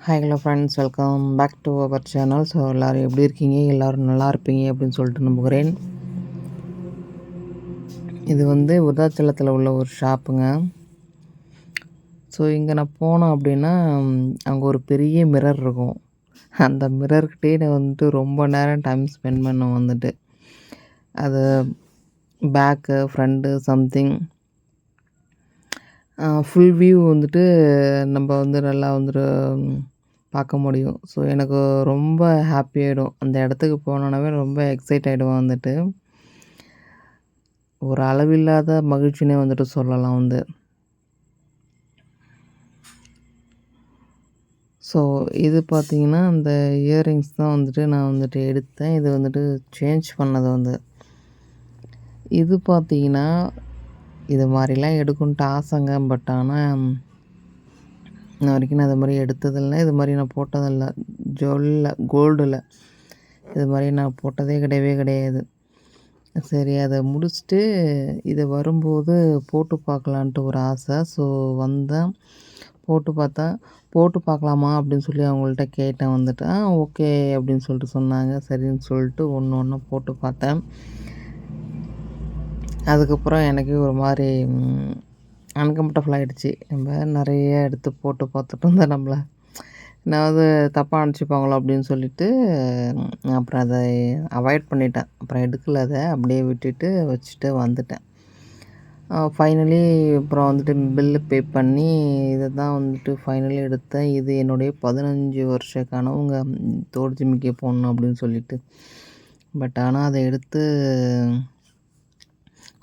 Hi hello friends, welcome back to our channel. So எல்லோரும் எப்படி இருக்கீங்க? எல்லோரும் நல்லா இருப்பீங்க அப்படின்னு சொல்லிட்டு நம்புகிறேன். இது விருதாச்சலத்தில் உள்ள ஒரு ஷாப்புங்க. ஸோ இங்கே நான் போனோம் அப்படின்னா அங்கே ஒரு பெரிய மிரர் இருக்கும். அந்த மிரர்கிட்டே நான் ரொம்ப நேரம் டைம் ஸ்பெண்ட் பண்ண அது back front something full view நம்ம நல்லா பார்க்க முடியும். ஸோ எனக்கு ரொம்ப ஹாப்பி ஆகிடும். அந்த இடத்துக்கு போனோன்னாவே ரொம்ப எக்ஸைட் ஆகிடுவேன். ஒரு அளவில்லாத மகிழ்ச்சினே சொல்லலாம். ஸோ இது பார்த்தீங்கன்னா, அந்த இயரிங்ஸ் தான் நான் எடுத்தேன். இது சேஞ்ச் பண்ணது. இது பார்த்தீங்கன்னா, இது மாதிரிலாம் எடுக்கணுன்ட்டு ஆசைங்க. பட் ஆனால் இன்ன வரைக்கும் நான் இது மாதிரி எடுத்ததில்லை. இது மாதிரி நான் போட்டதில்லை. கோல்டில் இது மாதிரி நான் போட்டதே கிடையாது. சரி, அதை முடிச்சுட்டு இதை வரும்போது போட்டு பார்க்கலான்ட்டு ஒரு ஆசை. ஸோ வந்தேன், போட்டு பார்த்தேன். போட்டு பார்க்கலாமா அப்படின்னு சொல்லி அவங்கள்ட்ட கேட்டேன். ஓகே அப்படின்னு சொல்லிட்டு சொன்னாங்க. சரின்னு சொல்லிட்டு ஒன்று போட்டு பார்த்தேன். அதுக்கப்புறம் எனக்கே ஒரு மாதிரி அன்கம்ஃபர்டபுள் ஆகிடுச்சு. நம்ம நிறைய எடுத்து போட்டு பார்த்துட்டு இருந்தால் நம்மள என்னாவது தப்பாக நினச்சிப்பாங்களோ அப்படின்னு சொல்லிட்டு அப்புறம் அதை அவாய்ட் பண்ணிட்டேன். அப்புறம் எடுக்கல, அதை அப்படியே விட்டுட்டு வச்சுட்டு வந்துட்டேன். ஃபைனலி அப்புறம் பில்லு பே பண்ணி இதை தான் ஃபைனலி எடுத்தேன். இது என்னுடைய 15 வருஷ கனவுங்க, தோடு ஜிம்மிக்கே போடணும் அப்படின்னு சொல்லிட்டு. பட் ஆனால் அதை எடுத்து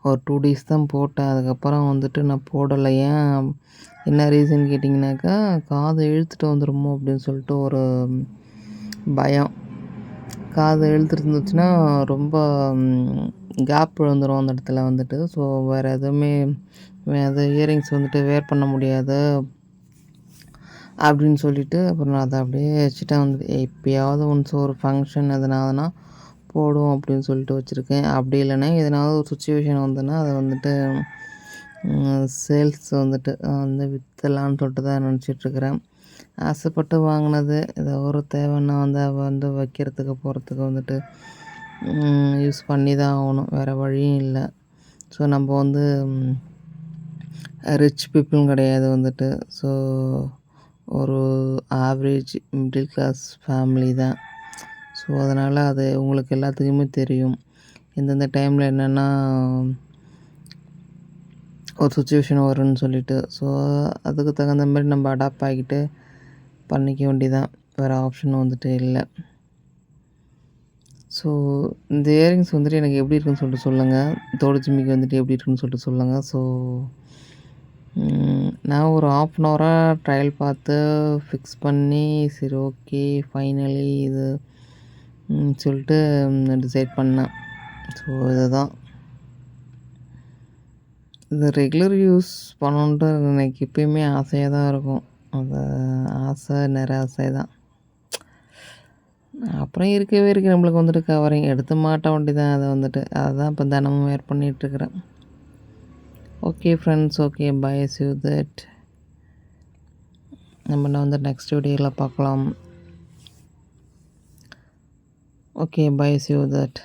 ஒரு 2 டேஸ் தான் போட்டேன். அதுக்கப்புறம் நான் போடலை. ஏன், என்ன ரீசன் கேட்டிங்கனாக்கா, காதை இழுத்துட்டு வந்துடுமோ அப்படின்னு சொல்லிட்டு ஒரு பயம். காதை இழுத்துட்டு இருந்துச்சுன்னா ரொம்ப கேப் விழுந்துடும் அந்த இடத்துல. ஸோ வேறு எதுவுமே அது இயரிங்ஸ் வேர் பண்ண முடியாது அப்படின்னு சொல்லிட்டு அப்புறம் நான் அதை அப்படியே வச்சுட்டேன். எப்பயாவது ஒன்ஸ் ஒரு ஃபங்க்ஷன் எதனாவதுனா போடுவோம் அப்படின்னு சொல்லிட்டு வச்சுருக்கேன். அப்படி இல்லைன்னா எதனாவது ஒரு சுச்சுவேஷன் அதை சேல்ஸ் விற்றலான்னு சொல்லிட்டு தான் நினச்சிட்ருக்கிறேன். ஆசைப்பட்டு வாங்கினது, ஏதோ ஒரு தேவைன்னா வைக்கிறதுக்கு போகிறதுக்கு யூஸ் பண்ணி தான் ஆகணும், வேறு வழியும் இல்லை. ஸோ நம்ம ரிச் பீப்புளும் கிடையாது. ஸோ ஒரு ஆவரேஜ் மிடில் கிளாஸ் ஃபேமிலி தான். ஸோ அதனால் அது உங்களுக்கு எல்லாத்துக்குமே தெரியும், எந்தெந்த டைமில் என்னென்னா ஒரு சுச்சுவேஷன் வரும்னு சொல்லிட்டு. ஸோ அதுக்கு தகுந்த மாதிரி நம்ம அடாப்ட் ஆகிட்டு பண்ணிக்க வேண்டியதான், வேறு ஆப்ஷன் இல்லை. ஸோ இந்த இயரிங்ஸ் எனக்கு எப்படி இருக்குன்னு சொல்லிட்டு சொல்லுங்கள். தோடு ஜிம்மிக்கு எப்படி இருக்குன்னு சொல்லிட்டு சொல்லுங்கள். ஸோ நான் ஒரு 1/2 அன் ஹவராக ட்ரையல் பார்த்து ஃபிக்ஸ் பண்ணி சரி ஓகே ஃபைனலி இது சொல்லிட்டு டிசைட் பண்ணேன். ஸோ இதுதான், இது ரெகுலர் யூஸ் பண்ணணுன்ட்டு எனக்கு எப்பயுமே ஆசையாக தான் இருக்கும். அது ஆசை நிராசை தான். அப்புறம் இருக்கவே இருக்குது நம்மளுக்கு கவரிங் எடுத்து மாட்ட வேண்டியதான். அதை அதுதான் இப்போ தினமும் வேர் பண்ணிகிட்ருக்கிறேன். Okay friends, okay bye, see you that. நம்ம நெக்ஸ்ட் வீடியோவில் பார்க்கலாம். Okay bye, see you that.